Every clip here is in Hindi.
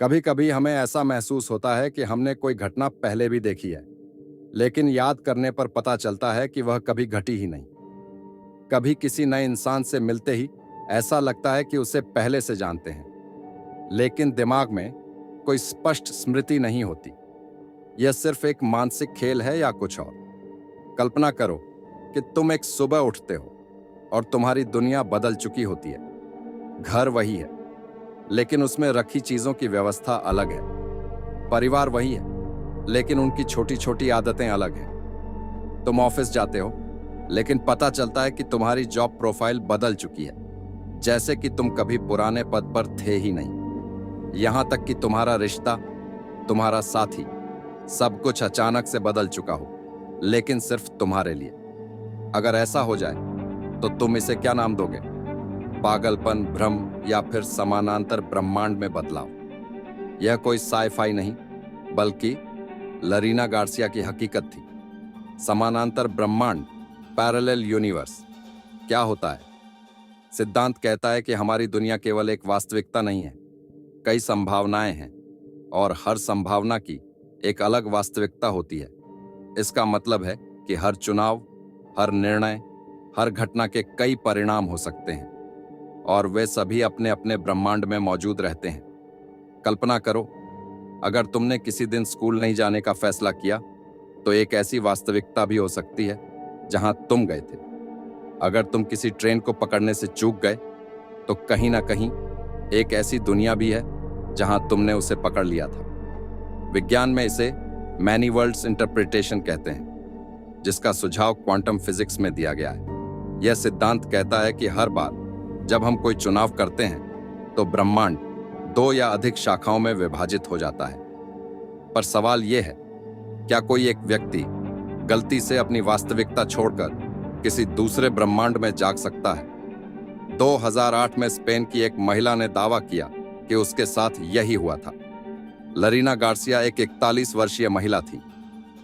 कभी कभी हमें ऐसा महसूस होता है कि हमने कोई घटना पहले भी देखी है, लेकिन याद करने पर पता चलता है कि वह कभी घटी ही नहीं। कभी किसी नए इंसान से मिलते ही ऐसा लगता है कि उसे पहले से जानते हैं, लेकिन दिमाग में कोई स्पष्ट स्मृति नहीं होती। यह सिर्फ एक मानसिक खेल है या कुछ और? कल्पना करो कि तुम एक सुबह उठते हो और तुम्हारी दुनिया बदल चुकी होती है। घर वही है, लेकिन उसमें रखी चीजों की व्यवस्था अलग है। परिवार वही है, लेकिन उनकी छोटी छोटी आदतें अलग हैं। तुम ऑफिस जाते हो, लेकिन पता चलता है कि तुम्हारी जॉब प्रोफाइल बदल चुकी है, जैसे कि तुम कभी पुराने पद पर थे ही नहीं। यहां तक कि तुम्हारा रिश्ता, तुम्हारा साथी, सब कुछ अचानक से बदल चुका हो, लेकिन सिर्फ तुम्हारे लिए। अगर ऐसा हो जाए तो तुम इसे क्या नाम दोगे? पागलपन, भ्रम, या फिर समानांतर ब्रह्मांड में बदलाव? यह कोई साई-फाई नहीं, बल्कि लरीना गार्सिया की हकीकत थी। समानांतर ब्रह्मांड, पैरेलल यूनिवर्स, क्या होता है? सिद्धांत कहता है कि हमारी दुनिया केवल एक वास्तविकता नहीं है, कई संभावनाएं हैं, और हर संभावना की एक अलग वास्तविकता होती है। इसका मतलब है कि हर चुनाव, हर निर्णय, हर घटना के कई परिणाम हो सकते हैं, और वे सभी अपने अपने ब्रह्मांड में मौजूद रहते हैं। कल्पना करो, अगर तुमने किसी दिन स्कूल नहीं जाने का फैसला किया, तो एक ऐसी वास्तविकता भी हो सकती है जहां तुम गए थे। अगर तुम किसी ट्रेन को पकड़ने से चूक गए, तो कहीं ना कहीं एक ऐसी दुनिया भी है जहां तुमने उसे पकड़ लिया था। विज्ञान में इसे मैनी वर्ल्ड्स इंटरप्रिटेशन कहते हैं, जिसका सुझाव क्वांटम फिजिक्स में दिया गया है। यह सिद्धांत कहता है कि हर बार जब हम कोई चुनाव करते हैं, तो ब्रह्मांड दो या अधिक शाखाओं में विभाजित हो जाता है। पर सवाल यह है, क्या कोई एक व्यक्ति गलती से अपनी वास्तविकता छोड़कर किसी दूसरे ब्रह्मांड में जाग सकता है? 2008 में स्पेन की एक महिला ने दावा किया कि उसके साथ यही हुआ था। लरीना गार्सिया एक 41 वर्षीय महिला थी,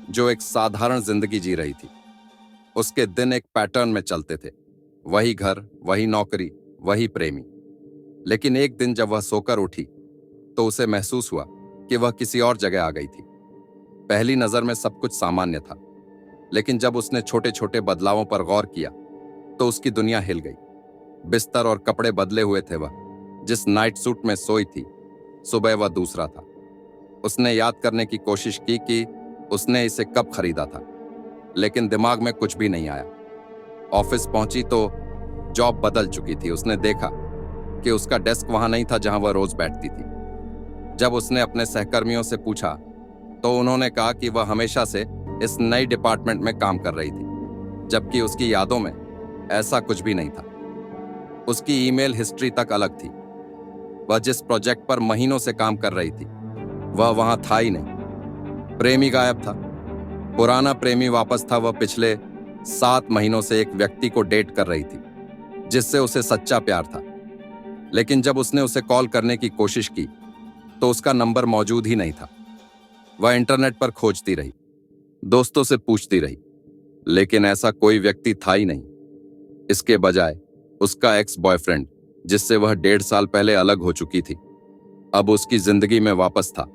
जो एक साधारण जिंदगी जी रही थी। उसके दिन एक पैटर्न में चलते थे, वही घर, वही नौकरी, वही प्रेमी। लेकिन एक दिन जब वह सोकर उठी, तो उसे महसूस हुआ कि वह किसी और जगह आ गई थी। पहली नजर में सब कुछ सामान्य था, लेकिन जब उसने छोटे छोटे बदलावों पर गौर किया, तो उसकी दुनिया हिल गई। बिस्तर और कपड़े बदले हुए थे। वह जिस नाइट सूट में सोई थी, सुबह वह दूसरा था। उसने याद करने की कोशिश की कि उसने इसे कब खरीदा था, लेकिन दिमाग में कुछ भी नहीं आया। ऑफिस पहुंची तो जॉब बदल चुकी थी। उसने देखा कि उसका डेस्क वहां नहीं था जहां वह रोज बैठती थी। जब उसने अपने सहकर्मियों से पूछा, तो उन्होंने कहा कि वह हमेशा से इस नई डिपार्टमेंट में काम कर रही थी, जबकि उसकी यादों में ऐसा कुछ भी नहीं था। उसकी ईमेल हिस्ट्री तक अलग थी। वह जिस प्रोजेक्ट पर महीनों से काम कर रही थी, वह वहां था ही नहीं। प्रेमी गायब था। पुराना प्रेमी वापस था। वह पिछले 7 महीनों से एक व्यक्ति को डेट कर रही थी, जिससे उसे सच्चा प्यार था। लेकिन जब उसने उसे कॉल करने की कोशिश की, तो उसका नंबर मौजूद ही नहीं था। वह इंटरनेट पर खोजती रही, दोस्तों से पूछती रही, लेकिन ऐसा कोई व्यक्ति था ही नहीं। इसके बजाय उसका एक्स बॉयफ्रेंड, जिससे वह 1.5 साल पहले अलग हो चुकी थी, अब उसकी जिंदगी में वापस था।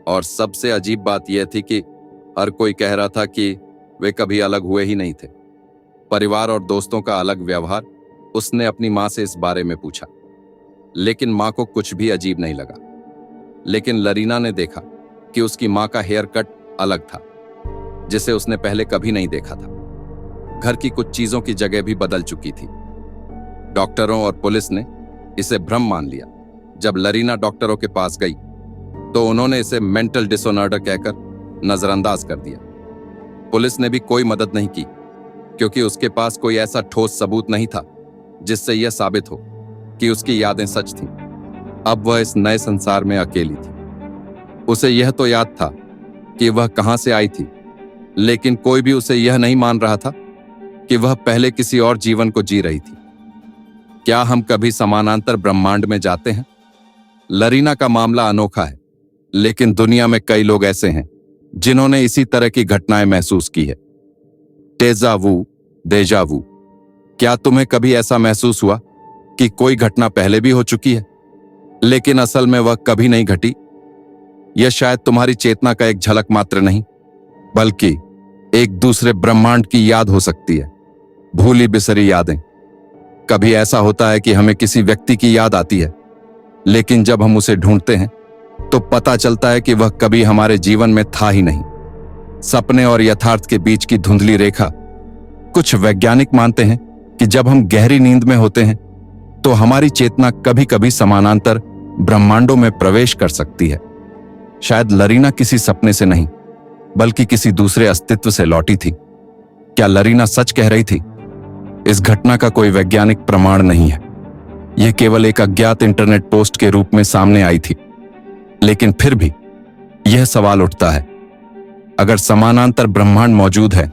और सबसे अजीब बात यह थी कि हर कोई कह रहा था कि वे कभी अलग हुए ही नहीं थे। परिवार और दोस्तों का अलग व्यवहार। उसने अपनी मां से इस बारे में पूछा, लेकिन मां को कुछ भी अजीब नहीं लगा। लेकिन लरीना ने देखा कि उसकी मां का हेयर कट अलग था, जिसे उसने पहले कभी नहीं देखा था। घर की कुछ चीजों की जगह भी बदल चुकी थी। डॉक्टरों और पुलिस ने इसे भ्रम मान लिया। जब लरीना डॉक्टरों के पास गई, तो उन्होंने इसे मेंटल डिसऑर्डर कहकर नजरअंदाज कर दिया। पुलिस ने भी कोई मदद नहीं की, क्योंकि उसके पास कोई ऐसा ठोस सबूत नहीं था जिससे यह साबित हो कि उसकी यादें सच थीं। अब वह इस नए संसार में अकेली थी। उसे यह तो याद था कि वह कहां से आई थी, लेकिन कोई भी उसे यह नहीं मान रहा था कि वह पहले किसी और जीवन को जी रही थी। क्या हम कभी समानांतर ब्रह्मांड में जाते हैं? लरीना का मामला अनोखा है, लेकिन दुनिया में कई लोग ऐसे हैं जिन्होंने इसी तरह की घटनाएं महसूस की है। डेजा वू, डेजा वू। क्या तुम्हें कभी ऐसा महसूस हुआ कि कोई घटना पहले भी हो चुकी है, लेकिन असल में वह कभी नहीं घटी? यह शायद तुम्हारी चेतना का एक झलक मात्र नहीं, बल्कि एक दूसरे ब्रह्मांड की याद हो सकती है। भूली बिसरी यादें। कभी ऐसा होता है कि हमें किसी व्यक्ति की याद आती है, लेकिन जब हम उसे ढूंढते हैं तो पता चलता है कि वह कभी हमारे जीवन में था ही नहीं। सपने और यथार्थ के बीच की धुंधली रेखा। कुछ वैज्ञानिक मानते हैं कि जब हम गहरी नींद में होते हैं तो हमारी चेतना कभी कभी समानांतर ब्रह्मांडों में प्रवेश कर सकती है। शायद लरीना किसी सपने से नहीं, बल्कि किसी दूसरे अस्तित्व से लौटी थी। क्या लरीना सच कह रही थी? इस घटना का कोई वैज्ञानिक प्रमाण नहीं है। यह केवल एक अज्ञात इंटरनेट पोस्ट के रूप में सामने आई थी। लेकिन फिर भी यह सवाल उठता है, अगर समानांतर ब्रह्मांड मौजूद है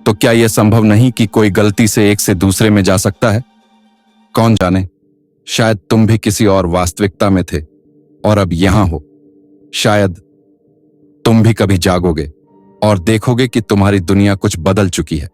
तो क्या यह संभव नहीं कि कोई गलती से एक से दूसरे में जा सकता है? कौन जाने, शायद तुम भी किसी और वास्तविकता में थे और अब यहां हो। शायद तुम भी कभी जागोगे और देखोगे कि तुम्हारी दुनिया कुछ बदल चुकी है।